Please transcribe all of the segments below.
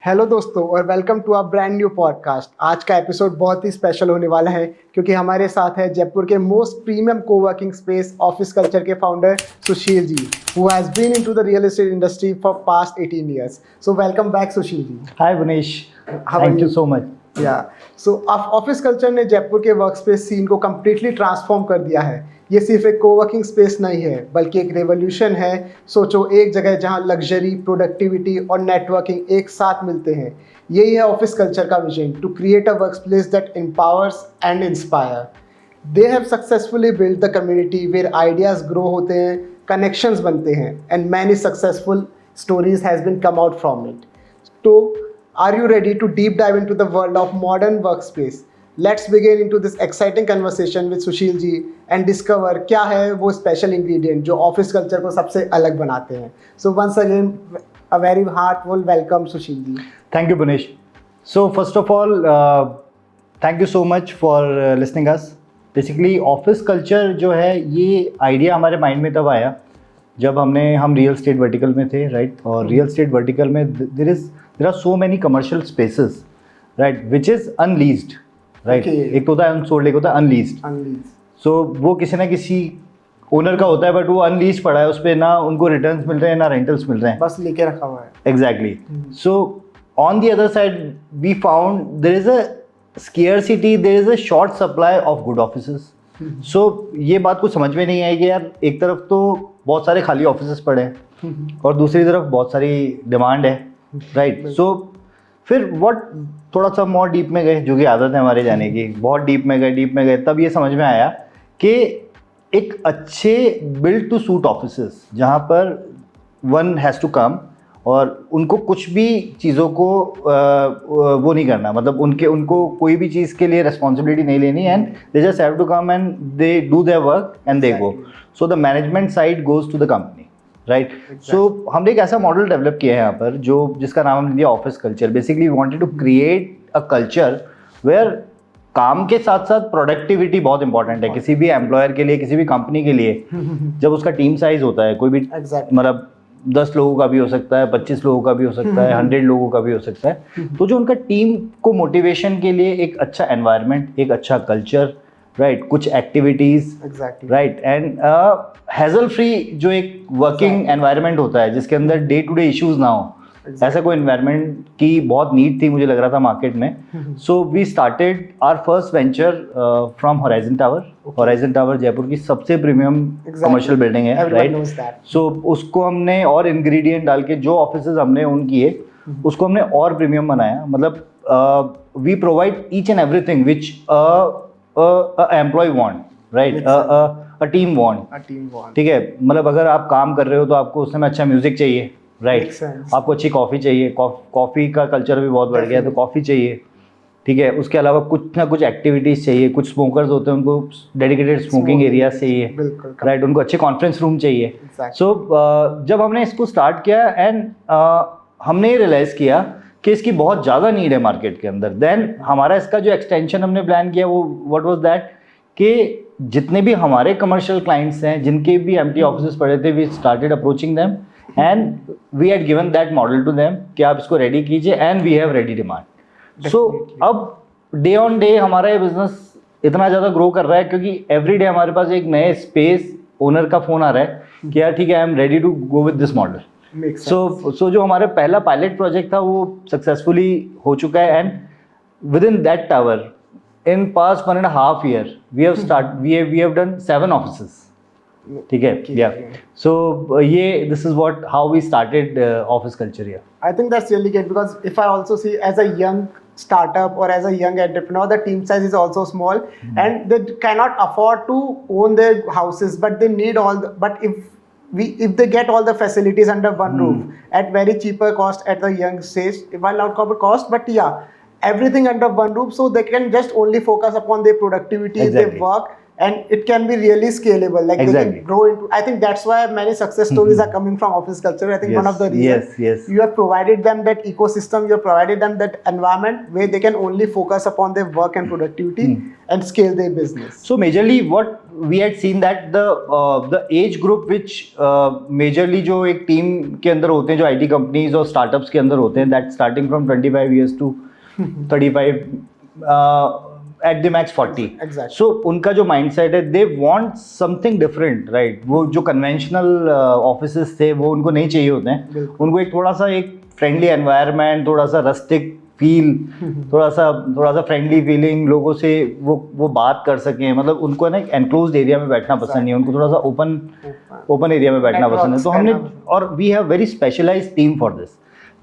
Hello दोस्तों और welcome to a brand new podcast. आज का एपिसोड बहुत ही स्पेशल होने वाला है क्योंकि हमारे साथ है जयपुर के most premium coworking space office culture के founder Sushil ji, who has been into the real estate industry for past 18 years. So welcome back Sushil ji. Hi Bunesh, How are thank you you? so much. या सो ऑफिस कल्चर ने जयपुर के work space scene को completely transform कर दिया है. ये सिर्फ एक कोवर्किंग स्पेस नहीं है बल्कि एक रेवोल्यूशन है. सोचो, एक जगह जहां लग्जरी, प्रोडक्टिविटी और नेटवर्किंग एक साथ मिलते हैं. यही है ऑफिस कल्चर का vision, to create a work place that empowers and inspire. They have successfully build the community where ideas grow होते हैं, कनेक्शंस बनते हैं and many successful stories has been come out from it. So, are you ready to deep dive into the world of modern workspace? Let's begin into this exciting conversation with Sushil ji and discover क्या है वो special ingredient जो office culture को सबसे अलग बनाते हैं. So once again, a very heartful welcome Sushil ji. Thank you Bunesh. So first of all, thank you so much for listening us. Basically office culture जो है ये idea हमारे mind में तब आया जब हम रियल स्टेट वर्टिकल में थे, राइट. और रियल स्टेट वर्टिकल में there are so many commercial spaces, right, which is unleased, right. एक तो होता है अनसोल्ड, एक होता है अनलीज्ड. सो वो किसी ना किसी ओनर का होता है बट वो अनलीज पड़ा है, उस पर ना उनको रिटर्न्स मिल रहे हैं ना रेंटल्स मिल रहे हैं, बस लेके रखा हुआ है. Exactly. So on the other side we found there is a scarcity, there is a short supply of good offices. So ये बात कुछ समझ में नहीं आई कि यार एक तरफ तो बहुत सारे खाली ऑफिसेस पड़े हैं और दूसरी तरफ बहुत सारी डिमांड है, राइट. सो फिर व्हाट, थोड़ा सा मोर डीप में गए, जो कि आदत है हमारे जाने की, बहुत डीप में गए, तब ये समझ में आया कि एक अच्छे बिल्ड टू सूट ऑफिसेस जहाँ पर वन हैज़ टू कम और उनको कुछ भी चीज़ों को वो नहीं करना, मतलब उनको कोई भी चीज़ के लिए रिस्पॉन्सिबिलिटी नहीं लेनी, and they just have to come and they do their work and they go. So the management side goes to the company, right. So हमने एक ऐसा मॉडल डेवलप किया है यहाँ पर जिसका नाम हमने दिया office culture. Basically we wanted to create a culture where काम के साथ साथ प्रोडक्टिविटी बहुत इंपॉर्टेंट है किसी भी एम्प्लॉयर के लिए, किसी भी कंपनी के लिए. जब उसका टीम साइज होता है, कोई भी मतलब 10 लोगों का भी हो सकता है, 25 लोगों का भी हो सकता है, 100 लोगों का भी हो सकता है, तो जो उनका टीम को मोटिवेशन के लिए एक अच्छा एनवायरनमेंट, एक अच्छा कल्चर, राइट, कुछ activities, right, and hassle free जो एक वर्किंग एनवायरनमेंट होता है जिसके अंदर डे टू डे इश्यूज ना हो, ऐसा कोई एनवायरनमेंट की बहुत नीड थी, मुझे लग रहा था मार्केट में. So we started our first venture from horizon tower. Horizon tower Jaipur की सबसे प्रीमियम कमर्शियल बिल्डिंग है, राइट. सो उसको हमने और इंग्रेडिएंट डाल के जो ऑफिसेज हमने उन किए उसको हमने और प्रीमियम बनाया. मतलब we provide each and everything which employ want, right, a team want, ठीक है. मतलब अगर आप काम कर रहे हो तो आपको उस समय अच्छा म्यूजिक चाहिए, राइट. आपको अच्छी कॉफ़ी चाहिए, कॉफ़ी का कल्चर भी बहुत बढ़ गया है तो कॉफ़ी चाहिए, ठीक है. उसके अलावा कुछ ना कुछ एक्टिविटीज़ चाहिए. कुछ स्मोकर्स होते हैं, उनको डेडिकेटेड स्मोकिंग एरियाज चाहिए, राइट. उनको अच्छे कॉन्फ्रेंस रूम चाहिए. सो जब हमने इसको स्टार्ट किया एंड हमने ये रियलाइज़ किया कि इसकी बहुत ज़्यादा नीड है मार्केट के अंदर. देन हमारा इसका जो एक्सटेंशन हमने प्लान किया वो व्हाट वाज दैट कि जितने भी हमारे कमर्शियल क्लाइंट्स हैं जिनके भी एम्प्टी ऑफिसेस पड़े थे, we started approaching them and we had given that model to them कि आप इसको रेडी कीजिए and we have ready demand. So अब डे ऑन डे हमारा ये बिजनेस इतना ज़्यादा ग्रो कर रहा है क्योंकि एवरी डे हमारे पास एक नए स्पेस ओनर का फ़ोन आ रहा है कि यार ठीक है, I am ready to go with this model. So जो हमारे पहला पायलट प्रोजेक्ट था वो सक्सेसफुली हो चुका है and with in that tower in past 1.5 year we have done 7 offices, ठीक है. Yeah, so this is how we started office culture here. I think that's really good because if I also see as a young startup or as a young entrepreneur, the team size is also small and they cannot afford to own their houses, but they need but if they get all the facilities under one roof at very cheaper cost at the young stage, while not corporate cost, but yeah, everything under one roof, so they can just only focus upon their productivity, their work, and it can be really scalable, like they Exactly. can grow into. I think that's why many success stories are coming from office culture. I think one of the reasons yes. you have provided them that ecosystem, you have provided them that environment where they can only focus upon their work and productivity and scale their business. So majorly what we had seen that the age group which majorly जो एक team के अंदर होते हैं, जो IT companies और startups के अंदर होते हैं, that starting from 25 years to 35 at the max 40. Exactly. So उनका जो mindset है, they want something different, right? वो जो conventional offices थे वो उनको नहीं चाहिए होते हैं, उनको एक थोड़ा सा एक friendly environment, थोड़ा सा rustic फील, थोड़ा सा फ्रेंडली फीलिंग, लोगों से वो बात कर सकें, मतलब उनको है ना एनक्लोज्ड एरिया में बैठना पसंद नहीं है, उनको थोड़ा सा ओपन एरिया में बैठना पसंद है। तो हमने, और we have very specialised team for this,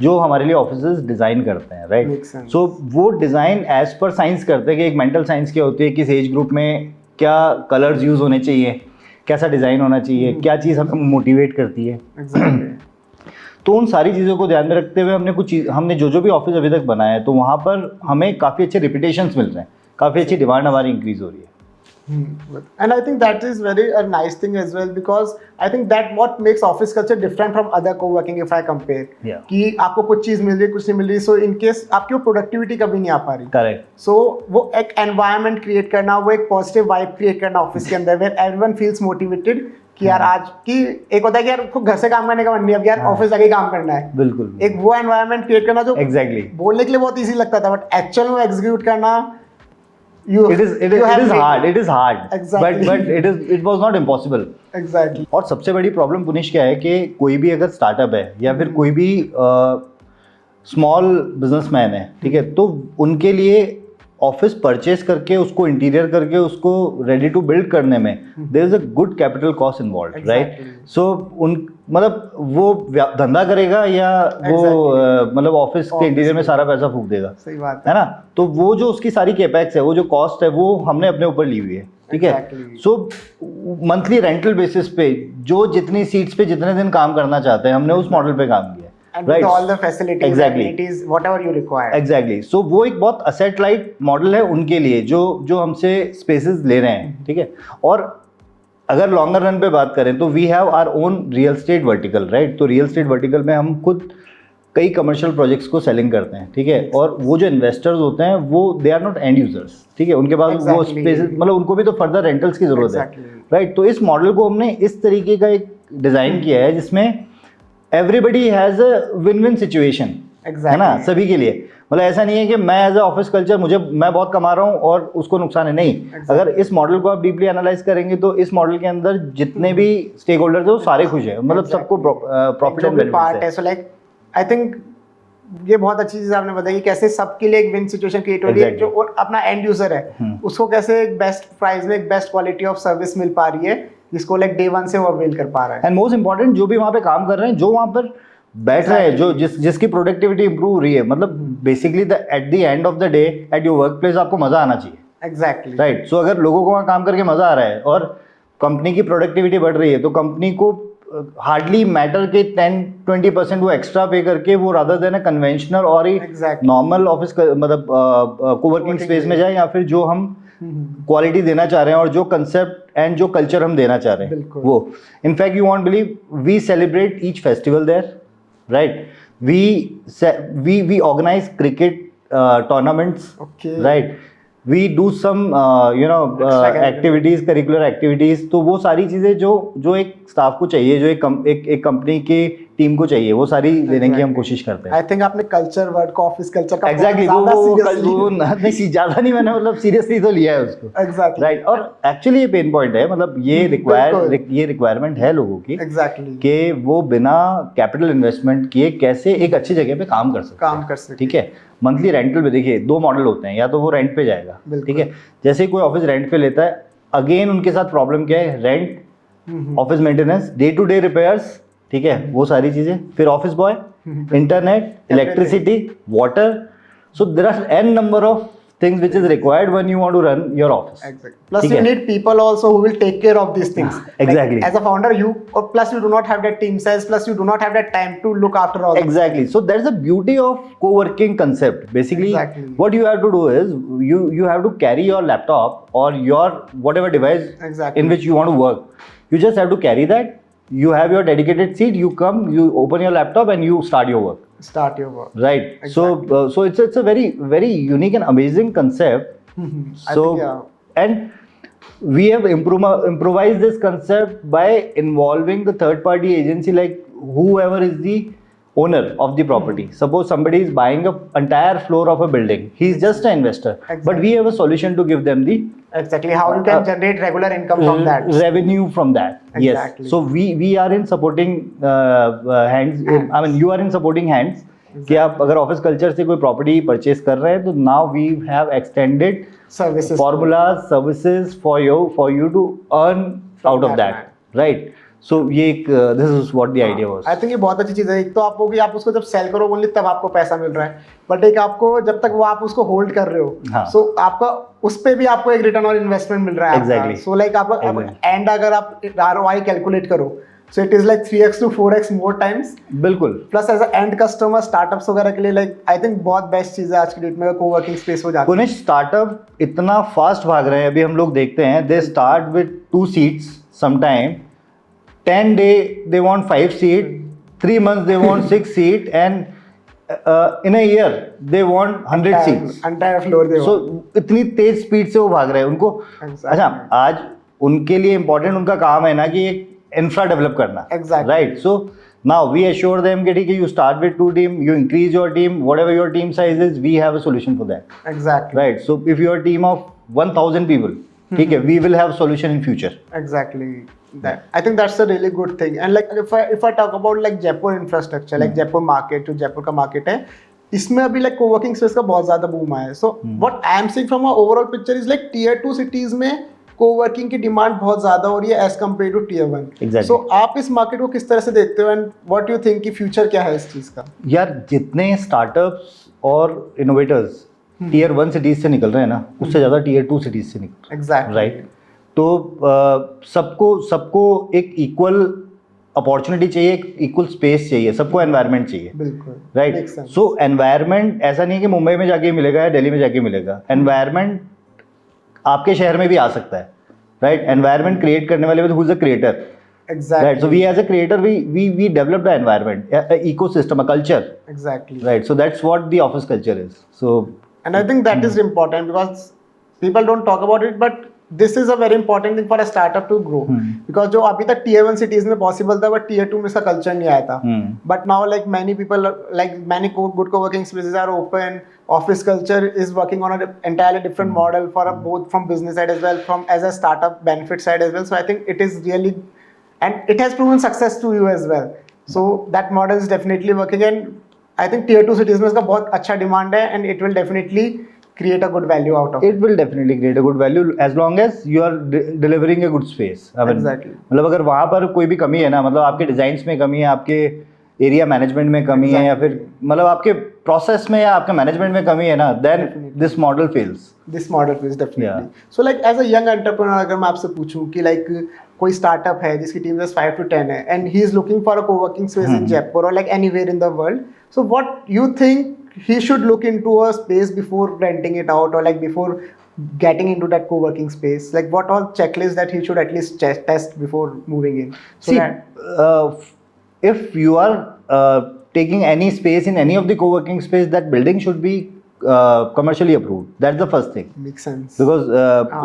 जो हमारे लिए ऑफिसेस डिज़ाइन करते हैं, राइट। सो वो डिज़ाइन एज पर साइंस करते हैं कि एक मेंटल साइंस क्या होती है, किस एज ग्रुप में क्या कलर्स यूज़ होने चाहिए, कैसा डिज़ाइन होना चाहिए, क्या चीज़ हमें मोटिवेट करती है। तो उन सारी चीज़ों को ध्यान में रखते हुए हमने जो भी ऑफिस अभी तक बनाया है, तो वहाँ पर हमें काफ़ी अच्छे रिपीटेशंस मिल रहे हैं, काफ़ी अच्छी डिमांड हमारी इंक्रीज हो रही है। And I think that is very a nice thing as well, because I think that what makes office culture different from other co-working if I compare. Yeah. कि आपको कुछ चीज़ मिल रही है, कुछ नहीं मिल रही, so in case आपकी वो प्रोडक्टिविटी कभी नहीं आ पा रही। Correct. So वो एक एनवायरनमेंट क्रिएट करना, वो एक पॉजिटिव वाइब क्रिएट करना ऑफिस के अंदर, where everyone feels motivated कि यार आज की एक होता है कि यार को घर से काम करने का मन नहीं है, अब यार ऑफिस जाके काम करना है। बिल्कुल। एक वो एनवायरनमेंट क्रिएट करना जो एग्जैक्टली बोलने के लिए बहुत इजी लगता था, बट एक्चुअल में एग्जीक्यूट करना it is hard Exactly. but it was not impossible. Exactly. और सबसे बड़ी प्रॉब्लम पुनिश क्या है कि कोई भी अगर स्टार्टअप है या फिर कोई भी स्मॉल बिजनेसमैन है, ठीक है, तो उनके लिए ऑफिस परचेज करके उसको इंटीरियर करके उसको रेडी टू बिल्ड करने में there is a good capital cost involved, right. So उन मतलब वो धंधा करेगा या वो मतलब ऑफिस के इंटीरियर में सारा पैसा फूंक देगा, सही बात है ना। तो वो जो उसकी सारी कैपेक्स है, वो जो कॉस्ट है, वो हमने अपने ऊपर ली हुई है, ठीक है। सो मंथली रेंटल बेसिस पे जो जितनी सीट्स पे जितने दिन काम करना चाहते हैं, हमने उस मॉडल पे काम किया, and with all the facilities, amenities, whatever you require. Exactly. So वो एक बहुत asset light मॉडल है उनके लिए जो हमसे स्पेसेस ले रहे हैं, ठीक है। और अगर लॉन्गर रन पे बात करें तो we have our own real estate vertical, right. तो रियल स्टेट वर्टिकल में हम खुद कई कमर्शियल प्रोजेक्ट्स को सेलिंग करते हैं, ठीक है। और वो जो इन्वेस्टर्स होते हैं वो they are not end users, ठीक है, उनके पास वो स्पेसेस, मतलब उनको भी तो फर्दर रेंटल्स की जरूरत है, राइट। तो इस मॉडल को हमने इस तरीके का एक डिजाइन किया है जिसमें everybody has a win win situation, है ना, सभी के लिए। मतलब ऐसा नहीं है कि मैं एज अ ऑफिस कल्चर मैं बहुत कमा रहा हूँ और उसको नुकसान है, नहीं। अगर इस मॉडल को आप डीपली एनालाइज करेंगे तो इस मॉडल के अंदर जितने भी स्टेक होल्डर्स हैं वो सारे खुश हैं, मतलब सबको प्रॉफिट एंड बेनिफिट है। सो लाइक आई थिंक ये बहुत अच्छी चीज आपने बताई कि कैसे सबके लिए एक विन सिचुएशन क्रिएट हो रही है, जो और अपना एंड यूजर है उसको कैसे एक बेस्ट प्राइस में एक बेस्ट क्वालिटी ऑफ सर्विस मिल पा रही है, जिसको लाइक डे वन से वो अवेल कर पा रहा है। एंड मोस्ट इंपॉर्टेंट, जो भी वहाँ पे काम कर रहे हैं, जो वहाँ पर बैठ रहे हैं, जो जिसकी प्रोडक्टिविटी इंप्रूव हो रही है, मतलब basically at the end of the day at your work place आपको मजा आना चाहिए, एग्जैक्टली, राइट। सो अगर लोगों को वहाँ काम करके मजा आ रहा है और कंपनी की प्रोडक्टिविटी बढ़ रही है, तो कंपनी को हार्डली मैटर के 10-20% वो एक्स्ट्रा पे करके वो रादर देन कन्वेंशनल और ही नॉर्मल ऑफिस मतलब कोवर्किंग स्पेस में जाए, या फिर जो हम क्वालिटी देना चाह रहे हैं और जो कंसेप्ट एंड जो कल्चर हम देना चाह रहे हैं वो। In fact you won't believe, we celebrate each festival there, right. We organise cricket tournaments, right. We do some activities, curricular activities. तो वो सारी चीज़ें जो एक स्टाफ को चाहिए, जो एक कंपनी की टीम को चाहिए, वो सारी देने की हम कोशिश करते हैं। आई थिंक आपने कल्चर वर्ड को, ऑफिस कल्चर का एग्जैक्टली नहीं ज़्यादा नहीं, मैंने मतलब सीरियसली तो लिया है उसको, एग्जैक्टली, राइट। और एक्चुअली ये पेन पॉइंट है, मतलब ये रिक्वायरमेंट है लोगों की, एग्जैक्टली, कि वो बिना कैपिटल इन्वेस्टमेंट किए कैसे एक अच्छी जगह पे काम कर सकते, ठीक है। मंथली रेंटल पे देखिए दो मॉडल होते हैं, या तो वो रेंट पे जाएगा, ठीक है। जैसे ही कोई ऑफिस रेंट पे लेता है, अगेन उनके साथ प्रॉब्लम क्या है, rent, office maintenance, day to day repairs, ठीक है, वो सारी चीजें, फिर office boy, internet, electricity, water. So there are an number of things which is required when you want to run your office. Exactly. Plus, ठीक you है? need people also who will take care of these things. Exactly. Like, as a founder, plus you do not have that team size. Plus, you do not have that time to look after all. Exactly. So that's the beauty of co-working concept. Basically, Exactly. what you have to do is you have to carry your laptop or your whatever device Exactly. in which you want to work. You just have to carry that. You have your dedicated seat. You come, you open your laptop, and you start your work. Start your work. Right. Exactly. So it's a very unique and amazing concept. I So think, yeah. and we have improvised this concept by involving the third party agency, like whoever is the owner of the property. Suppose somebody is buying an entire floor of a building, he's just an investor, but Exactly. we have a solution to give them the Exactly. How you can generate regular income from that. revenue from that. Exactly. Yes. So we are in supporting hands. I mean, you are in supporting hands. कि आप अगर office culture से कोई property purchase कर रहे हैं तो now we have extended Services. formulas, services for you to earn out of that, right? So ये एक this is what the idea was. I think ये बहुत अच्छी चीज़ है। एक तो आपको कि आप उसको जब सेल करो ओनली तब आपको पैसा मिल रहा है, बट एक आपको जब तक वो आप उसको होल्ड कर रहे हो, हाँ। सो आपका उस पे भी आपको एक रिटर्न और इन्वेस्टमेंट मिल रहा है। Exactly. सो लाइक आप Exactly. एंड अगर आप ROI कैलकुलेट करो, so it is like 3x to 4x more times. बिल्कुल। Plus edge and customer startups वगैरह के लिए लाइक आई थिंक बहुत बेस्ट चीज़ है आज की डेट में कोवर्किंग स्पेस हो जाती है। कुछ स्टार्टअप इतना फास्ट भाग रहे हैं, अभी हम लोग देखते हैं they start with 2 seats sometime, 10 day they want 5 seat, 3 months they want 6 seat, and in a year they want 100 seats. Entire floor दे। सो इतनी तेज स्पीड से वो भाग रहे हैं उनको। Exactly. अच्छा, आज उनके लिए इम्पोर्टेंट उनका काम है ना कि एक इंफ्रा डेवलप करना। Exactly. Right. So now we assure them कि ठीक है, you start with 2 team, you increase your team, whatever your team size is, we have a solution for that. Exactly. Right. So if your team of 1000 people, ठीक है, we will have solution in future. Exactly. That I think that's a really good thing. And like if I talk about like Jaipur infrastructure, like Jaipur market, जो जयपुर का market है, इसमें अभी like co-working space का बहुत ज़्यादा boom आया है. So what I am seeing from a overall picture is like tier 2 cities में co-working की डिमांड बहुत ज़्यादा हो रही है as compared to tier 1. Exactly. So आप इस मार्केट को किस तरह से देखते हो and what you think कि फ्यूचर क्या है इस चीज़ का? यार, जितने स्टार्टअप्स और इनोवेटर्स टीयर 1 सिटीज से निकल रहे हैं ना, उससे ज़्यादा टीयर 2 सिटीज से निकल रहे हैं। Exactly. राइट। तो सबको एक इक्वल अपॉर्चुनिटी चाहिए, एक इक्वल स्पेस चाहिए, सबको एनवायरनमेंट चाहिए। बिल्कुल। राइट। Makes sense. सो एनवायरनमेंट ऐसा नहीं है कि मुंबई में जाके मिलेगा या दिल्ली में जाके मिलेगा। एनवायरनमेंट आपके शहर में भी आ सकता है। राइट। एनवायरनमेंट क्रिएट करने वाले who is the creator. Exactly. Right. So we as a creator we develop the environment, ecosystem, a culture. Exactly. Right. So that's what the office culture is. So And I think that is important because people don't talk about it, but this is a very important thing for a startup to grow. Because जो अभी तक tier 1 cities में possible था, but tier 2 में इसका culture नहीं आया था. But now like many people, like many good co-working spaces are open. Office culture is working on an entirely different model for both from business side as well, from as a startup benefit side as well. So I think it is really, and it has proven success to you as well. So that model is definitely working, and I think tier 2 cities में इसका बहुत अच्छा demand है and it will definitely create a good value out of it. It will definitely create a good value as long as you are delivering a good space. I mean, Exactly. मतलब अगर वहाँ पर कोई भी कमी है ना, मतलब आपके डिजाइन्स में कमी है, आपके एरिया मैनेजमेंट में कमी है, या फिर मतलब आपके प्रोसेस में या आपके मैनेजमेंट में कमी है ना, then this model fails. This model is definitely. Yeah. So like as a young entrepreneur, अगर मैं आपसे पूछूं कि like कोई स्टार्टअप है जिसकी टीम 5 to 10 है and he is looking for a co-working space in Jaipur or like anywhere in the world, so what you think he should look into a space before renting it out or like before getting into that co-working space? Like what all checklists that he should at least test before moving in? So See, that, if you are taking any space in any of the co-working space, that building should be commercially approved. That's the first thing. makes sense. Because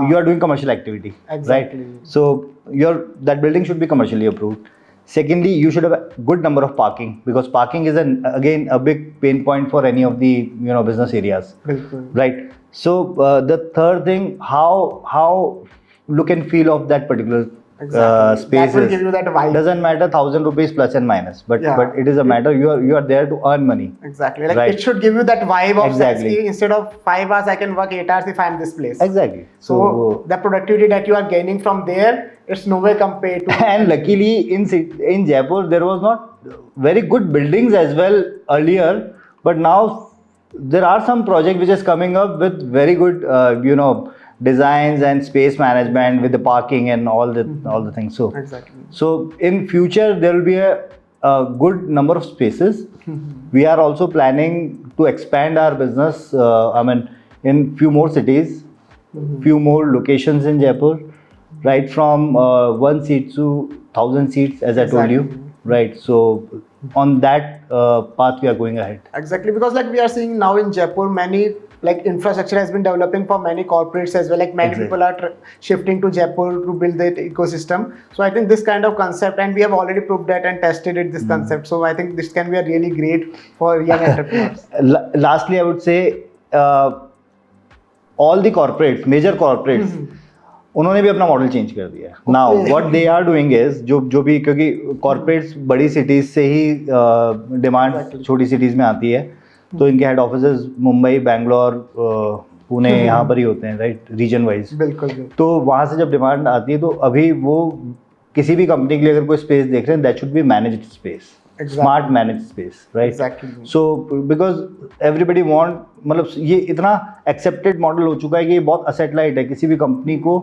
you are doing commercial activity. Exactly. Right? So that building should be commercially approved. Secondly, you should have a good number of parking, because parking is again a big pain point for any of the business areas. बिल्कुल. Right. So the third thing, how look and feel of that particular Exactly. space That will is. give you that vibe. Doesn't matter 1,000 rupees plus and minus, but Yeah. but it is a matter you are there to earn money. Exactly. Like Right. it should give you that vibe of Exactly. instead of 5 hours I can work 8 hours if I'm this place. Exactly. So the productivity that you are gaining from there, it's no way compared to. And luckily in Jaipur there was not very good buildings as well earlier, but now there are some project which is coming up with very good designs and space management with the parking and all the things. Exactly. So in future there will be a good number of spaces. We are also planning to expand our business, in few more cities, few more locations in Jaipur, right from 1 seat to 1,000 seats, as I told you, Exactly. right? So on that path we are going ahead. Exactly, because like we are seeing now in Jaipur, many like infrastructure has been developing for many corporates as well. Like many Exactly. people are shifting to Jaipur to build that ecosystem. So I think this kind of concept, and we have already proved that and tested it, this concept. So I think this can be a really great for young entrepreneurs. Lastly, I would say all the corporates, major corporates, उन्होंने भी अपना model change कर दिया है. Now what they are doing is जो भी, क्योंकि corporates बड़ी सिटीज से ही डिमांड Exactly. छोटी सिटीज में आती है, तो इनके हेड ऑफिसेज मुंबई, बैंगलोर, पुणे यहाँ पर ही होते हैं, राइट, रीजन वाइज. बिल्कुल बिल्कुल. तो वहाँ से जब डिमांड आती है तो अभी वो किसी भी कंपनी के लिए अगर कोई स्पेस देख रहे हैं, that should be managed space, Exactly. Smart manage space, right. Exactly. So because everybody want, मतलब ये इतना एक्सेप्टेड मॉडल हो चुका है कि ये बहुत असेट लाइट है. किसी भी कंपनी को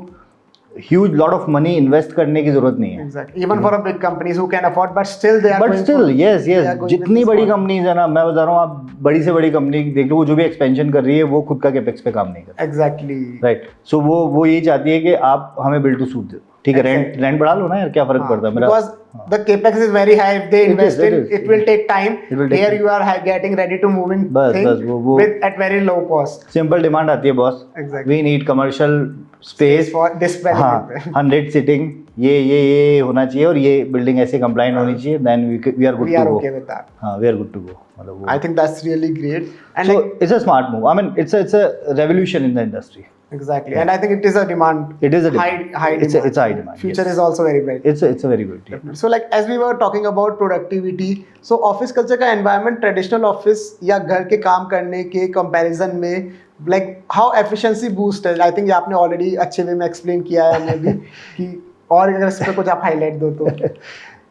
huge lot of money invest करने की जरूरत नहीं है. Exactly. Even for a big companies who can afford, but still they are but going still for- yes they are yes, going जितनी with बड़ी this कंपनीज है ना, मैं बता रहा हूँ, आप बड़ी से बड़ी कंपनी देख लो, वो जो भी एक्सपेंशन कर रही है वो खुद का कैपेक्स पे काम नहीं कर model. Exactly. राइट. सो वो यही चाहती है कि आप हमें बिल्ड टू सूट दे दो, ठीक है, Exactly. रेंट बढ़ा लो ना यार, क्या फर्क पड़ता है मेरा. Because the capex is very high. If they It is, invest it in, is. it will take time. It will take Here time. you are getting ready to move in बस, thing बस, वो- with at very low cost. Simple demand आती है boss, Exactly. We need commercial space, For dispelling हाँ, it. 100 seating, ये होना चाहिए, और ये बिल्डिंग ऐसे कंप्लाइंट होनी चाहिए, then we are good We to are गो. okay with that. हाँ, we are good to go, मतलब I think that's really great. And so like, it's a smart move. I mean, it's a revolution in the industry. exactly. And I think it is a demand. It is a high demand. high It's demand. a high demand, Future yes. is also very bright. It's a very good. Yeah. So like as we were talking about productivity, so office culture का environment traditional office या घर के काम करने के comparison में like how efficiency boost है, I think ये आपने already अच्छे वे में explain किया है हमें भी कि, और अगर इस पे कुछ आप highlight दो तो.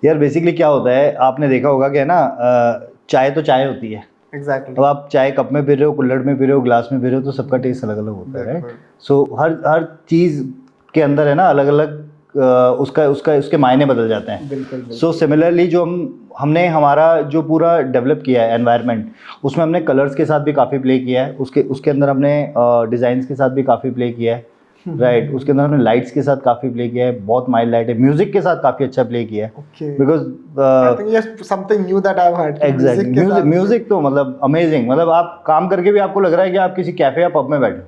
यार बेसिकली क्या होता है, आपने देखा होगा कि है ना, चाय तो चाय होती है. Exactly. अब आप चाय कप में पी रहे हो, कुल्हड़ में पी रहे हो, ग्लास में पी रहे हो, तो सबका टेस्ट अलग अलग होता है, राइट. बिल्कुल. सो हर चीज़ के अंदर है ना अलग अलग उसके मायने बदल जाते हैं. बिल्कुल बिल्कुल. सो सिमिलरली जो हमने हमारा जो पूरा डेवलप किया है एनवायरनमेंट, उसमें हमने कलर्स के साथ भी काफ़ी प्ले किया है, उसके अंदर हमने डिज़ाइंस के साथ भी काफ़ी प्ले किया है, राइट. उसके अंदर हमने लाइट्स के साथ काफ़ी प्ले किया है, बहुत माइल्ड लाइट है. म्यूजिक के साथ काफ़ी अच्छा प्ले किया है, Okay. I because think yes, something new that I've heard. Exactly music तो मतलब अमेजिंग, मतलब आप काम करके भी आपको लग रहा है कि आप किसी कैफे या पब में बैठे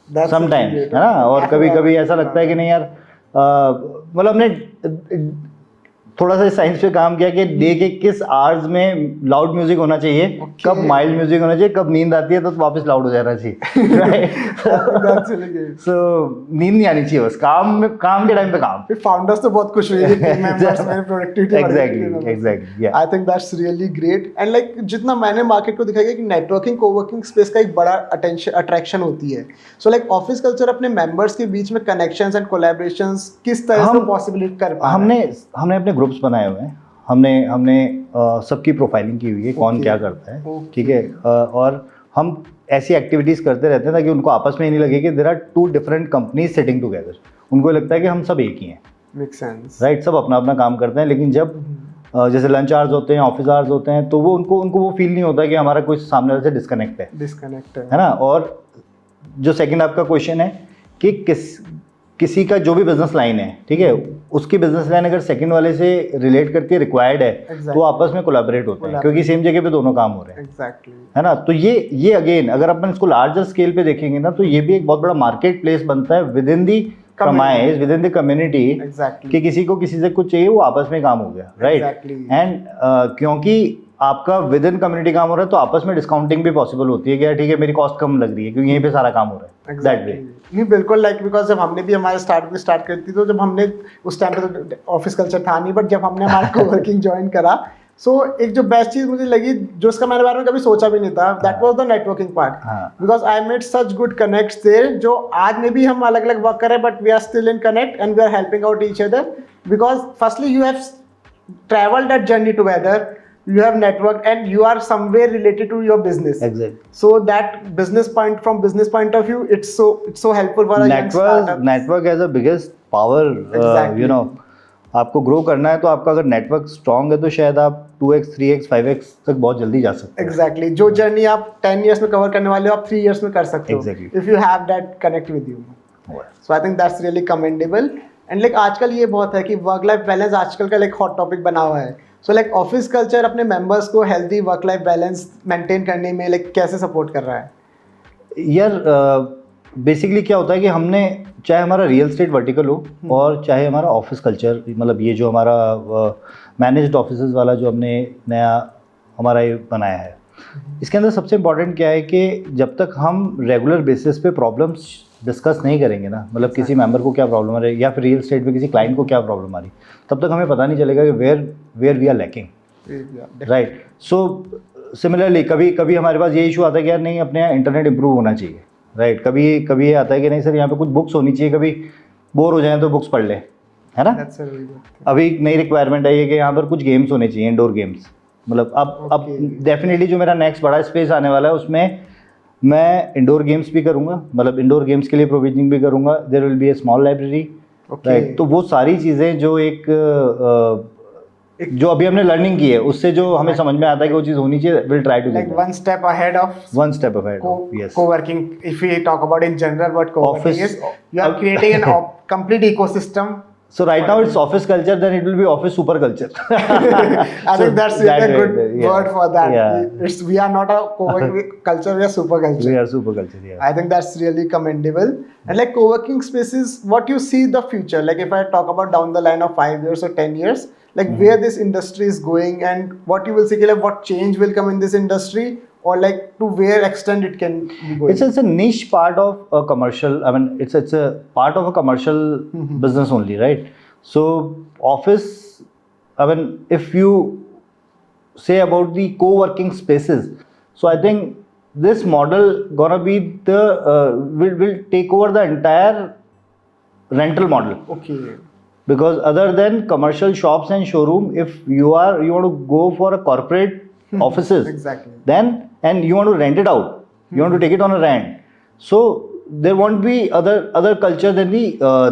That's समटाइम्स, really है ना. और great. कभी कभी ऐसा लगता है कि नहीं यार, मतलब हमने थोड़ा सा साइंस पे काम किया कि डे के किस आवर्स में लाउड म्यूजिक होना चाहिए, Okay. कब माइल्ड म्यूजिक होना चाहिए, कब नींद आती है तो वापस लाउड हो जाना चाहिए, राइट. That's really great. सो नींद नहीं आनी चाहिए, बस काम के टाइम पे काम. फिर founders तो बहुत खुश हुए टीम मेंबर्स में productivity बढ़ गई. एग्जैक्टली या I think that's really great. And like जितना मैंने मार्केट को दिखाया कि नेटवर्किंग कोवर्किंग स्पेस का एक बड़ा अट्रैक्शन होती है. सो लाइक ऑफिस कल्चर अपने मेंबर्स के बीच में कनेक्शंस एंड कोलैबोरेशंस किस तरह से पॉसिबिलिटी कर पा रहा है? हमने अपने ग्रुप्स बनाए हुए हैं, हमने सबकी प्रोफाइलिंग की हुई है, कौन Okay. क्या करता है, Okay. ठीक है. और हम ऐसी एक्टिविटीज़ करते रहते हैं ताकि उनको आपस में ही नहीं लगे कि there are two different companies sitting together. उनको लगता है कि हम सब एक ही हैं, Makes sense. राइट. सब अपना अपना काम करते हैं, लेकिन जब जैसे लंच आवर्स होते हैं, ऑफिस आवर्स होते हैं, तो वो उनको वो फील नहीं होता कि हमारा कोई सामने वाले से डिस्कनेक्ट है Disconnect है. ना. और जो सेकंड आपका क्वेश्चन है कि किसी का जो भी बिजनेस लाइन है, ठीक है, उसकी बिजनेस लाइन अगर सेकंड वाले से रिलेट करती है, रिक्वायर्ड है, Exactly. तो आपस में कोलैबोरेट होते हैं, क्योंकि सेम जगह पे दोनों काम हो रहे हैं, Exactly. है ना. तो ये अगेन अगर अपन इसको लार्जर स्केल पे देखेंगे ना, तो ये भी एक बहुत बड़ा मार्केट प्लेस बनता है within the premise, within the community, Exactly. कि किसी को किसी से कुछ चाहिए, वो आपस में काम हो गया, राइट. Exactly. एंड क्योंकि आपका विद इन कम्युनिटी काम हो रहा है, तो आपस में डिस्काउंटिंग भी पॉसिबल होती है कि यार ठीक है, मेरी कॉस्ट कम लग रही है क्योंकि यहीं पे सारा काम हो रहा है, दैट वे. नहीं बिल्कुल, लाइक बिकॉज जब हमने भी हमारे स्टार्ट करी थी, तो जब हमने उस टाइम पे तो ऑफिस कल्चर था नहीं, बट जब हमने हमारा कोवर्किंग ज्वाइन करा, सो एक जो बेस्ट चीज मुझे लगी, जो उसका मैंने बारे में कभी सोचा भी नहीं था, that was the networking part. हाँ. Because I made such good connects there, जो आज में भी हम अलग अलग वर्क कर रहे हैं, but we are still in connect and we are helping out each other, because firstly you have travelled that journey together, you have network and you are somewhere related to your business. Exactly. So that from business point of view, it's so helpful for a young startup. Network as a biggest power Exactly. You know आपको grow करना है तो आपका अगर network strong है तो शायद आप 2x 3x 5x तक बहुत जल्दी जा सकते हैं Exactly. जो जर्नी आप 10 years में कवर करने वाले हो आप 3 years में कर सकते हो. Exactly. If you have that connect with you. So I think that's really commendable. And like आजकल ये बहुत है कि वर्क लाइफ बैलेंस आजकल का like hot topic बना हुआ है. So like ऑफिस कल्चर अपने मेंबर्स को healthy work life balance maintain करने में like कैसे सपोर्ट कर रहा है? यार बेसिकली क्या होता है कि हमने चाहे हमारा रियल एस्टेट वर्टिकल हो और चाहे हमारा ऑफिस कल्चर मतलब ये जो हमारा मैनेज्ड ऑफिसेज वाला जो हमने नया हमारा ये बनाया है इसके अंदर सबसे इम्पॉर्टेंट क्या है कि जब तक हम रेगुलर बेसिस पे प्रॉब्लम्स डिस्कस नहीं करेंगे ना मतलब किसी मेंबर को क्या प्रॉब्लम आ रही है या फिर रियल एस्टेट में किसी क्लाइंट को क्या प्रॉब्लम आ रही है तब तक हमें पता नहीं चलेगा कि where we are lacking right so similarly कभी कभी हमारे पास ये इशू आता है कि यार नहीं अपने यहाँ इंटरनेट इंप्रूव होना चाहिए राइट कभी कभी ये आता है कि नहीं सर यहाँ पे कुछ बुक्स होनी चाहिए कभी बोर हो जाए तो बुक्स पढ़ ले है ना अभी एक नई रिक्वायरमेंट है ये कि यहाँ पर कुछ गेम्स होने चाहिए इंडोर गेम्स मतलब अब डेफिनेटली जो मेरा नेक्स्ट बड़ा स्पेस आने वाला है उसमें मैं इंडोर गेम्स भी करूँगा मतलब इंडोर गेम्स के लिए प्रोविजनिंग भी करूँगा there will be a small library right तो वो सारी चीज़ें जो जो अभी हमने लर्निंग की है उससे जो हमें समझ में आता है कि वो चीज़ होनी चाहिए will try to like one step ahead of yes co-working. If we talk about in general what co-working Office- is, you are creating an complete ecosystem. so right now it's office culture then it will be office super culture I think that's that a way, good yeah. word for that. Yeah. We are not a co-working culture, we are super culture. we are super culture yeah I think that's really commendable. And like co-working spaces, what you see the future? Like if I talk about down the line of 5 years or 10 years, like where this industry is going and what you will see, like what change will come in this industry or like to where extent it can be going. it's a niche part of a commercial I mean it's a part of a commercial business only right so office I mean if you say about the co-working spaces so I think this model gonna be the will take over the entire rental model Okay. because other than commercial shops and showroom if you want to go for a corporate offices Exactly. then and you want to rent it out you want to take it on a rent so there won't be other culture than the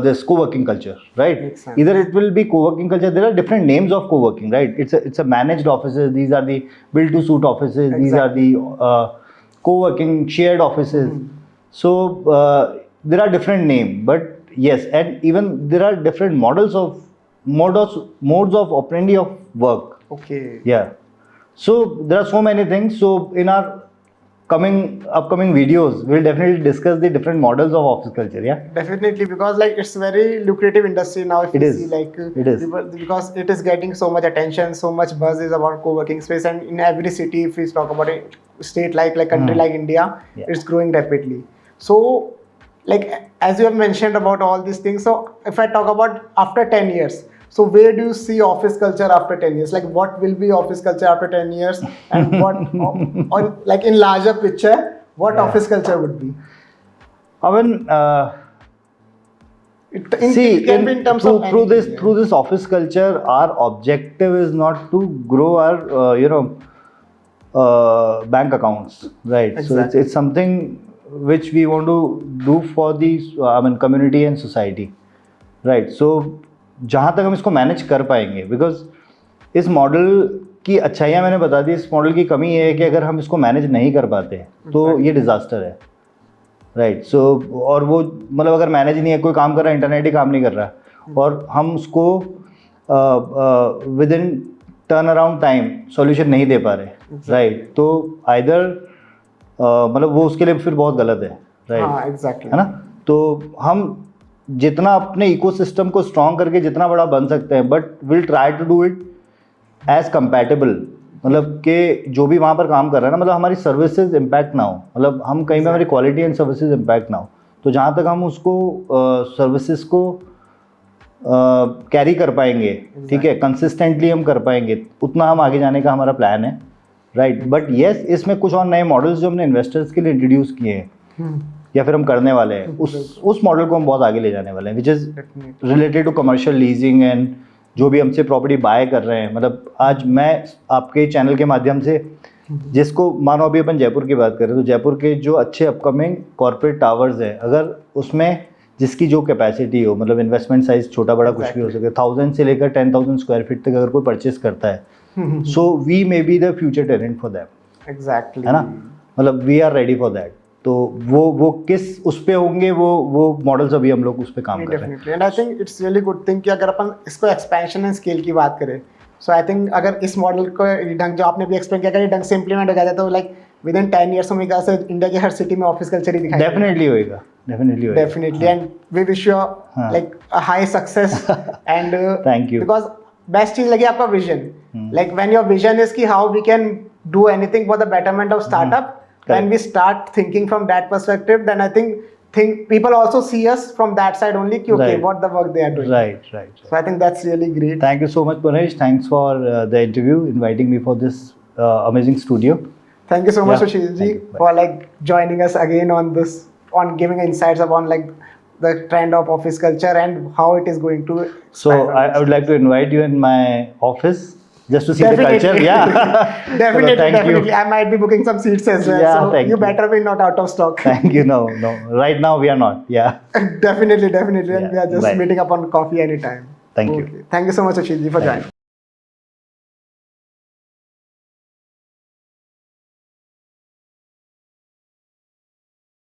this co-working culture right Makes sense. either it will be co-working culture there are different names of co-working right it's a managed offices these are the build to suit offices these are the co-working shared offices so there are different names but yes and even there are different modes of operandi of work Okay. yeah so there are so many things so in our upcoming videos we'll definitely discuss the different models of office culture yeah Definitely, because like it's very lucrative industry now. If It you is. see, like It is. because it is getting so much attention, so much buzz is about co-working space, and in every city, if we talk about a state like country like India, Yeah. it's growing rapidly. So, like as you have mentioned about all these things, so if I talk about after 10 years. So where do you see office culture after 10 years? Like what will be office culture after 10 years and what on like in larger picture, what office culture would be? I mean It can be in terms through, of through anything, this yeah. through this office culture our objective is not to grow our bank accounts right so Exactly. it's something which we want to do for the community and society right so जहाँ तक हम इसको manage कर पाएंगे because इस model की अच्छाइयाँ मैंने बता दी इस मॉडल की कमी ये है कि अगर हम इसको मैनेज नहीं कर पाते तो ये डिज़ास्टर है राइट सो और वो मतलब अगर मैनेज ही नहीं है कोई काम कर रहा है इंटरनेट ही काम नहीं कर रहा और हम उसको with in turn around time solution नहीं दे पा रहे राइट तो आइदर मतलब वो उसके लिए फिर बहुत गलत है राइट हाँ एग्जैक्टली है ना तो हम जितना अपने इकोसिस्टम को स्ट्रॉन्ग करके जितना बड़ा बन सकते हैं but will try to do it as compatible मतलब कि जो भी वहाँ पर काम कर रहा है ना मतलब हमारी सर्विसेज इम्पैक्ट ना हो मतलब हम कहीं में हमारी क्वालिटी एंड सर्विसेज इम्पैक्ट ना हो तो जहाँ तक हम उसको सर्विसेज को कैरी कर पाएंगे ठीक है कंसिस्टेंटली हम कर पाएंगे उतना हम आगे जाने का हमारा प्लान है राइट बट येस इसमें कुछ और नए मॉडल्स जो हमने इन्वेस्टर्स के लिए इंट्रोड्यूस किए हैं या फिर हम करने वाले हैं उस मॉडल को हम बहुत आगे ले जाने वाले हैं which is related to commercial leasing and जो भी हमसे प्रॉपर्टी बाय कर रहे हैं, मतलब आज मैं आपके चैनल के माध्यम से जिसको, मानो अभी अपन जयपुर की बात करें तो जयपुर के जो अच्छे अपकमिंग कॉर्पोरेट टावर्स हैं, अगर उसमें जिसकी जो कैपेसिटी हो, मतलब इन्वेस्टमेंट साइज छोटा बड़ा कुछ भी हो सके, 1000 से लेकर 10,000 स्क्वायर फीट तक अगर कोई परचेस करता है, so we may be the future tenant for that, exactly है ना, मतलब we are ready for that. तो वो किस उस पे होंगे, वो मॉडल्स अभी हम लोग उस पे काम कर रहे हैं। Definitely, and I think it's really good thing कि अगर अपन इसको एक्सपेंशन एंड स्केल की बात करें, सो आई थिंक अगर इस मॉडल को ढंग, जो आपने भी एक्सप्लेन किया, अगर ये ढंग से इंप्लीमेंट हो जाता है तो लाइक विद इन 10 ईयर्स में से इंडिया की हर सिटी में ऑफिस कल्चर ही दिखाई डेफिनेटली होएगा, डेफिनेटली होएगा, definitely, and we wish you like a high success and thank you. Because best चीज लगी आपका vision, like when your vision is कि how we can do anything for the betterment of startup, when we start thinking from that perspective, then I think people also see us from that side only, okay, Right. what the work they are doing. Right. So I think that's really great. Thank you so much, Punesh. Thanks for the interview, inviting me for this amazing studio. Thank you so much, Yeah. Sushil ji, Thank you. Bye. for like joining us again on this, on giving insights upon like the trend of office culture and how it is going to So expand on I would like to invite you in my office just to see Definitely. the culture. Yeah. Definitely, So, thank definitely. you. I might be booking some seats as well. Yeah, so thank you you. better be not out of stock. Thank you. No. Right now we are not. Yeah. Definitely. And Yeah, we are just right. meeting up on coffee anytime. Thank you. Thank you so much, Sushil ji, for Thank joining.